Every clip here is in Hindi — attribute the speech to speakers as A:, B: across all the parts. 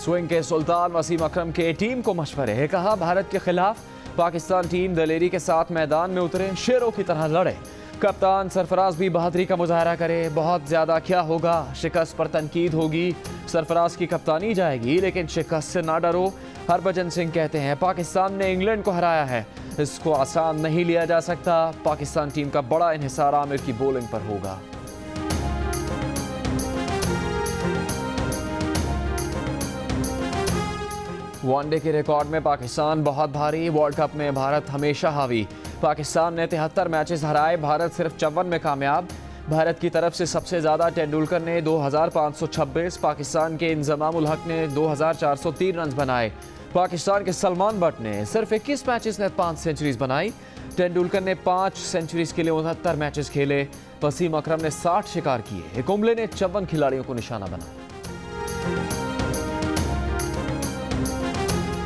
A: स्विंग के सुल्तान वसीम अकरम के टीम को मशवरे, कहा भारत के खिलाफ पाकिस्तान टीम दलेरी के साथ मैदान में उतरे, शेरों की तरह लड़े। कप्तान सरफराज भी बहादुरी का मुजाहरा करे, बहुत ज्यादा क्या होगा, शिकस्त पर तनकीद होगी, सरफराज की कप्तानी जाएगी लेकिन शिकस्त से ना डरो। हरभजन सिंह कहते हैं पाकिस्तान ने इंग्लैंड को हराया है, इसको आसान नहीं लिया जा सकता। पाकिस्तान टीम का बड़ा इन्हिसार आमिर की बॉलिंग पर होगा। वनडे के रिकॉर्ड में पाकिस्तान बहुत भारी, वर्ल्ड कप में भारत हमेशा हावी। पाकिस्तान ने 73 मैचेस हराए, भारत सिर्फ 54 में कामयाब। भारत की तरफ से सबसे ज़्यादा तेंदुलकर ने 2526, पाकिस्तान के इंजमाम उल हक ने 2403 रन बनाए। पाकिस्तान के सलमान बट ने सिर्फ 21 मैचेस में 5 सेंचुरीज बनाई। तेंदुलकर ने 5 सेंचुरीज के लिए 69 मैचेस खेले। वसीम अकरम ने 60 शिकार किए। कुंबले ने 54 खिलाड़ियों को निशाना बनाया।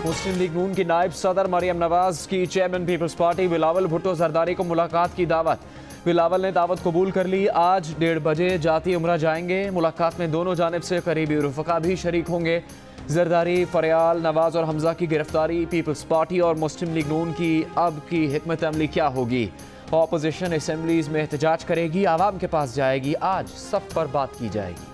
A: मुस्लिम लीग नून की नायब सदर मरियम नवाज की chairman peoples party Bilawal Bhutto Zardari को मुलाकात की दावत। बिलावल ने दावत कबूल कर ली। आज 1:30 बजे जाती उम्रा जाएंगे। मुलाकात में दोनों जानिब से करीबी रफ़का भी शरीक होंगे। जरदारी, फरियाल, नवाज और हमजा की गिरफ्तारी, पीपल्स पार्टी और मुस्लिम लीग नून की अब की हिकमत अमली क्या होगी। ऑपोजिशन असेंबलीज में एहतजाज करेगी, आवाम के पास जाएगी। आज सब पर बात की जाएगी।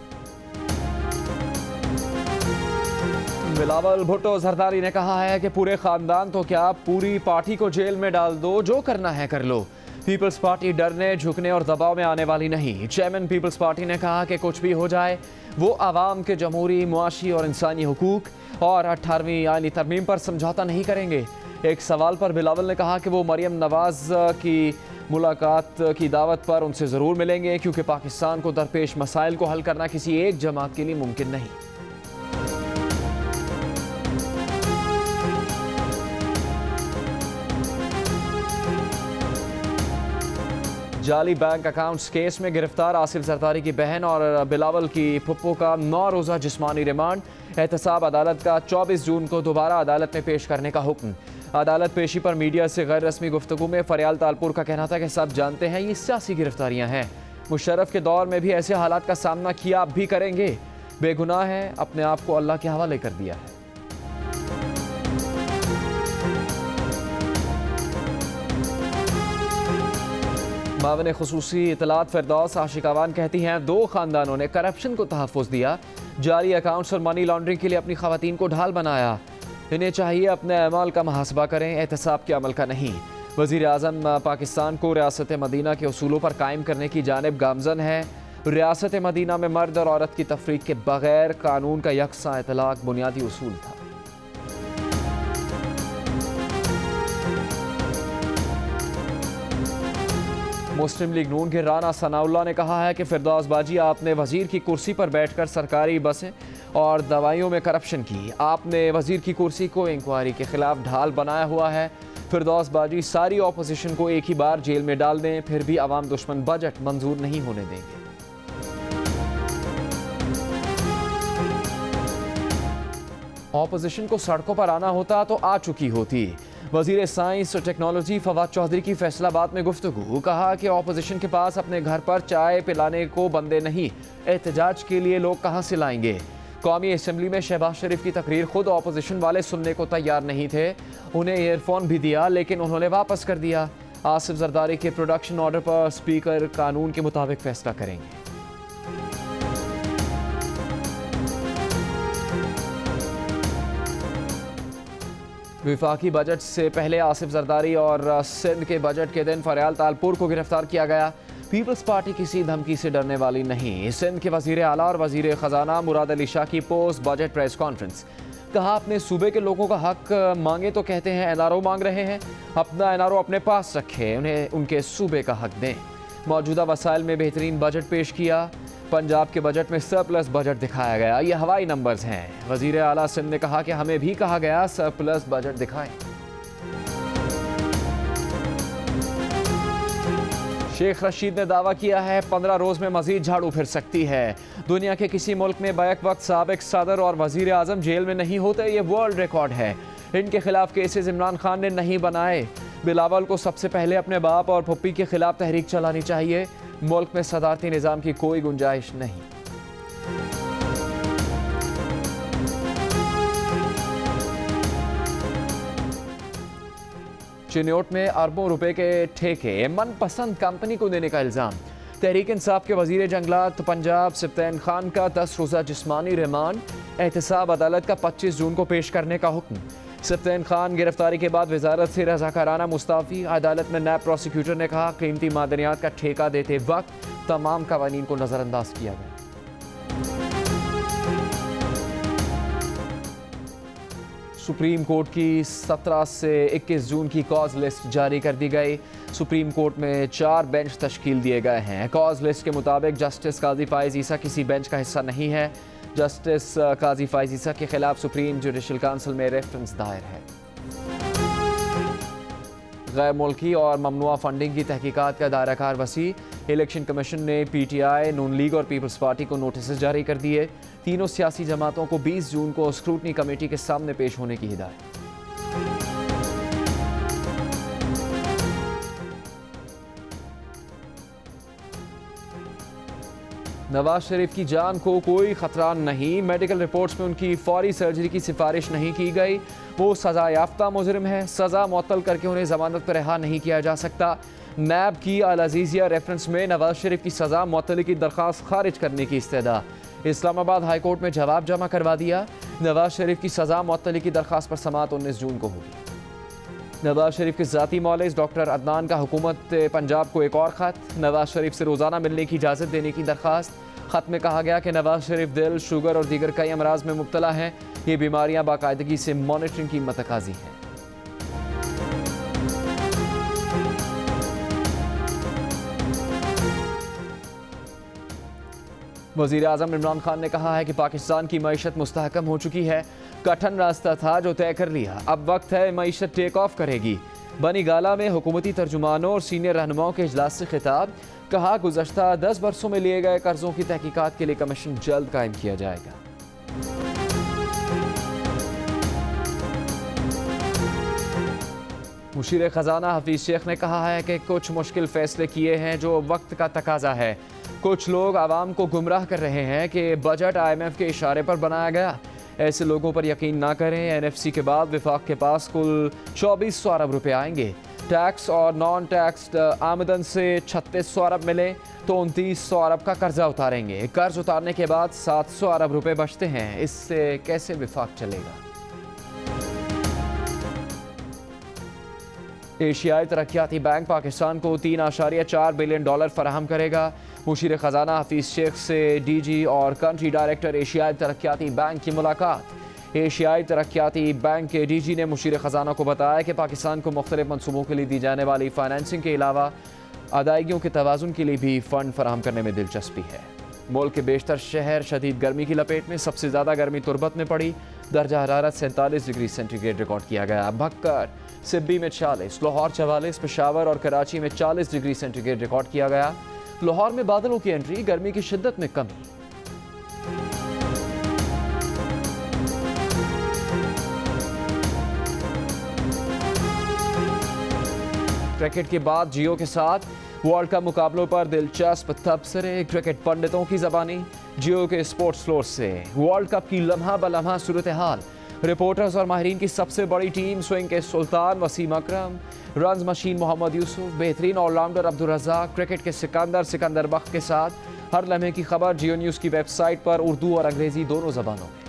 A: बिलावल भुट्टो जरदारी ने कहा है कि पूरे खानदान तो क्या पूरी पार्टी को जेल में डाल दो, जो करना है कर लो। पीपल्स पार्टी डरने, झुकने और दबाव में आने वाली नहीं। चेयरमैन पीपल्स पार्टी ने कहा कि कुछ भी हो जाए वो आवाम के जमहूरी, मुआशी और इंसानी हुकूक और 18वीं आईनी तरमीम पर समझौता नहीं करेंगे। एक सवाल पर बिलावल ने कहा कि वो मरियम नवाज की मुलाकात की दावत पर उनसे ज़रूर मिलेंगे, क्योंकि पाकिस्तान को दरपेश मसाइल को हल करना किसी एक जमात के लिए मुमकिन नहीं। जाली बैंक अकाउंट्स केस में गिरफ्तार आसिफ जरदारी की बहन और बिलावल की फुप्पो का 9 रोज़ा जिस्मानी रिमांड। एहतसाब अदालत का 24 जून को दोबारा अदालत में पेश करने का हुक्म। अदालत पेशी पर मीडिया से गैर रस्मी गुफ्तगू में फरियाल तालपुर का कहना था कि सब जानते हैं ये सियासी गिरफ्तारियां हैं, मुशर्रफ के दौर में भी ऐसे हालात का सामना किया, अब भी करेंगे। बेगुनाह है, अपने आप को अल्लाह के हवाले कर दिया है। मावन खुसूसी इतलात फिरदौस आशिकावान कहती हैं 2 खानदानों ने करप्शन को तहफ़्फ़ुज़ दिया, जारी अकाउंट्स और मनी लॉन्ड्रिंग के लिए अपनी ख़वातीन को ढाल बनाया। इन्हें चाहिए अपने अमाल का मुहासबा करें, एहतसाब के अमल का नहीं। वज़ीर आज़म पाकिस्तान को रियासत मदीना के उसूलों पर कायम करने की जानिब गामज़न है। रियासत मदीना में मर्द और औरत की तफरीक के बगैर कानून का यकसा इतलाक़ बुनियादी उसूल था। मुस्लिम लीग नून के राना सनाउल्लाह ने कहा है कि फिरदौस बाजी आपने वजीर की कुर्सी पर बैठकर सरकारी बसें और दवाइयों में करप्शन की। आपने वजीर की कुर्सी को इंक्वायरी के खिलाफ ढाल बनाया हुआ है। फिरदौस बाजी सारी ऑपोजिशन को एक ही बार जेल में डाल दें, फिर भी अवाम दुश्मन बजट मंजूर नहीं होने देंगे। ऑपोजिशन को सड़कों पर आना होता तो आ चुकी होती। वजीर साइंस और टेक्नोलॉजी फवाद चौधरी की फैसलाबाद में गुफ्तगू। कहा कि ऑपोजिशन के पास अपने घर पर चाय पिलाने को बंदे नहीं, एहतजाज के लिए लोग कहाँ से लाएंगे। कौमी असम्बली में शहबाज शरीफ की तकरीर खुद ऑपोजिशन वाले सुनने को तैयार नहीं थे, उन्हें ईयरफोन भी दिया लेकिन उन्होंने वापस कर दिया। आसिफ जरदारी के प्रोडक्शन ऑर्डर पर स्पीकर कानून के मुताबिक फैसला करेंगे। विफाकी बजट से पहले आसिफ जरदारी और सिंध के बजट के दिन फरियाल तालपुर को गिरफ्तार किया गया। पीपल्स पार्टी किसी धमकी से डरने वाली नहीं। सिंध के वजीर आला और वजीर खजाना मुराद अली शाह की पोस्ट बजट प्रेस कॉन्फ्रेंस। कहा अपने सूबे के लोगों का हक मांगे तो कहते हैं एनआरओ मांग रहे हैं, अपना एनआरओ अपने पास रखे, उन्हें उनके सूबे का हक दें। मौजूदा वसाइल में बेहतरीन बजट पेश किया। पंजाब के बजट में सरप्लस बजट दिखाया गया, ये हवाई नंबर्स हैं। वजीर आला सिंध ने कहा कि हमें भी कहा गया सरप्लस बजट दिखाएं। शेख रशीद ने दावा किया है 15 रोज में मजीद झाड़ू फिर सकती है। दुनिया के किसी मुल्क में बैक वक्त साबिक सदर और वजीर आजम जेल में नहीं होते, ये वर्ल्ड रिकॉर्ड है। इनके खिलाफ केसेस इमरान खान ने नहीं बनाए। बिलावल को सबसे पहले अपने बाप और पुप्पी के खिलाफ तहरीक चलानी चाहिए। मुल्क में सदारती निज़ाम की कोई गुंजाइश नहीं। चिन्योट में अरबों रुपए के ठेके मनपसंद कंपनी को देने का इल्जाम। तहरीक इंसाफ के वजीर जंगलात पंजाब सफ्तैन खान का 10 रोज़ा जिस्मानी रिमांड एहतसाब अदालत का 25 जून को पेश करने का हुक्म। सफ्तैन खान गिरफ्तारी के बाद वजारत से रज़ाकाराना मुस्ताफ़ी। अदालत में नैब प्रोसिक्यूटर ने कहा कीमती मादनियात का ठेका देते वक्त तमाम कवानीन को नज़रअंदाज किया गया। सुप्रीम कोर्ट की 17 से 21 जून की कॉज लिस्ट जारी कर दी गई। सुप्रीम कोर्ट में 4 बेंच तश्कील दिए गए हैं। कॉज लिस्ट के मुताबिक जस्टिस काजी फाइज ईसा किसी बेंच का हिस्सा नहीं है। जस्टिस काजी फाइज ईसा के खिलाफ सुप्रीम जुडिशल काउंसिल में रेफरेंस दायर है। गैर मुल्की और ममनुआ फंडिंग की तहकीकात का दायराकार वसी। इलेक्शन कमीशन ने PTI, नून लीग और पीपल्स पार्टी को नोटिस जारी कर दिए। तीनों सियासी जमातों को 20 जून को स्क्रूटनी कमेटी के सामने पेश होने की हिदायत। नवाज शरीफ की जान को कोई खतरा नहीं। मेडिकल रिपोर्ट्स में उनकी फौरी सर्जरी की सिफारिश नहीं की गई। वो सजा याफ्ता मुजरिम है। सजा मुअत्तल करके उन्हें जमानत पर रिहा नहीं किया जा सकता। नैब की अल अजीजिया रेफरेंस में नवाज शरीफ की सजा मुअत्तली की दरख्वास्त खारिज करने की इस्तदा। इस्लामाबाद हाई कोर्ट में जवाब जमा करवा दिया। नवाज शरीफ की सजा मुअत्तली की दरख्वास्त पर समाअत 19 जून को होगी। नवाज शरीफ के ज़ाती मौलिस डॉक्टर अदनान का हुकूमत पंजाब को एक और ख़त। नवाज शरीफ से रोज़ाना मिलने की इजाज़त देने की दरख्वास्त। ख़त में कहा गया कि नवाज शरीफ दिल, शुगर और दीगर कई अमराज में मुब्तला हैं। ये बीमारियां बाकायदगी से मॉनिटरिंग की मतकाजी हैं। वज़ीर आज़म इमरान खान ने कहा है कि पाकिस्तान की मईशत मुस्तहकम हो चुकी है। कठिन रास्ता था जो तय कर लिया, अब वक्त है मईशत टेक ऑफ करेगी। बनी गाला में हुकूमती तर्जुमानों और सीनियर रहनुमाओं के इजलास से खिताब। कहा गुज़श्ता 10 बरसों में लिए गए कर्जों की तहकीकात के लिए कमीशन जल्द कायम किया जाएगा। मुशीर खजाना हफीज शेख ने कहा है कि कुछ मुश्किल फैसले किए हैं जो वक्त का तकाजा है। कुछ लोग आवाम को गुमराह कर रहे हैं कि बजट IMF के इशारे पर बनाया गया। ऐसे लोगों पर यकीन ना करें। NFC के बाद विफाक के पास कुल 2400 अरब रुपए आएंगे। टैक्स और नॉन टैक्स आमदन से 3600 अरब मिले तो 2900 अरब का कर्जा उतारेंगे। कर्ज उतारने के बाद 700 अरब रुपए बचते हैं। इससे कैसे विफाक चलेगा। एशियाई तरक्याती बैंक पाकिस्तान को $3.4 बिलियन फराहम करेगा। मुशीर खजाना हफीज शेख से DG और कंट्री डायरेक्टर एशियाई तरक्याती बैंक की मुलाकात। एशियाई तरक्याती बैंक के DG ने मुशीर खजाना को बताया कि पाकिस्तान को मुख्तलिफ मनसूबों के लिए दी जाने वाली फाइनेंसिंग के अलावा अदायगियों के तवाज़ुन के लिए भी फ़ंड फराहम करने में दिलचस्पी है। मुल्क के बेशतर शहर शदीद गर्मी की लपेट में। सबसे ज़्यादा गर्मी तुरबत में पड़ी। दर्जा हरारत 47 डिग्री सेंटीग्रेड रिकॉर्ड किया गया। भक्कर, सिब्बी में 40, लाहौर 44, पेशावर और कराची में 40 डिग्री सेंटीग्रेड रिकॉर्ड किया गया। लाहौर में बादलों की एंट्री, गर्मी की शिद्दत में कमी। क्रिकेट के बाद जियो के साथ वर्ल्ड कप मुकाबलों पर दिलचस्प तबसरे। क्रिकेट पंडितों की ज़बानी। जियो के स्पोर्ट्स फ्लोर से वर्ल्ड कप की लम्हा बलम्हा सूरत हाल। रिपोर्टर्स और माहिरीन की सबसे बड़ी टीम। स्विंग के सुल्तान वसीम अकरम, रन्स मशीन मोहम्मद यूसुफ, बेहतरीन ऑलराउंडर अब्दुल रज़ाक, क्रिकेट के सिकंदर बख्त के साथ हर लम्हे की खबर जियो न्यूज़ की वेबसाइट पर उर्दू और अंग्रेज़ी दोनों ज़बानों में।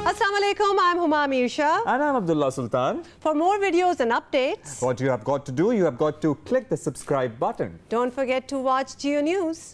B: Assalamualaikum, I'm Huma Amirsha.
C: And I'm Abdullah Sultan.
B: For more videos and updates,
C: What you have got to do, you have got to click the subscribe button.
B: don't forget to watch Geo News.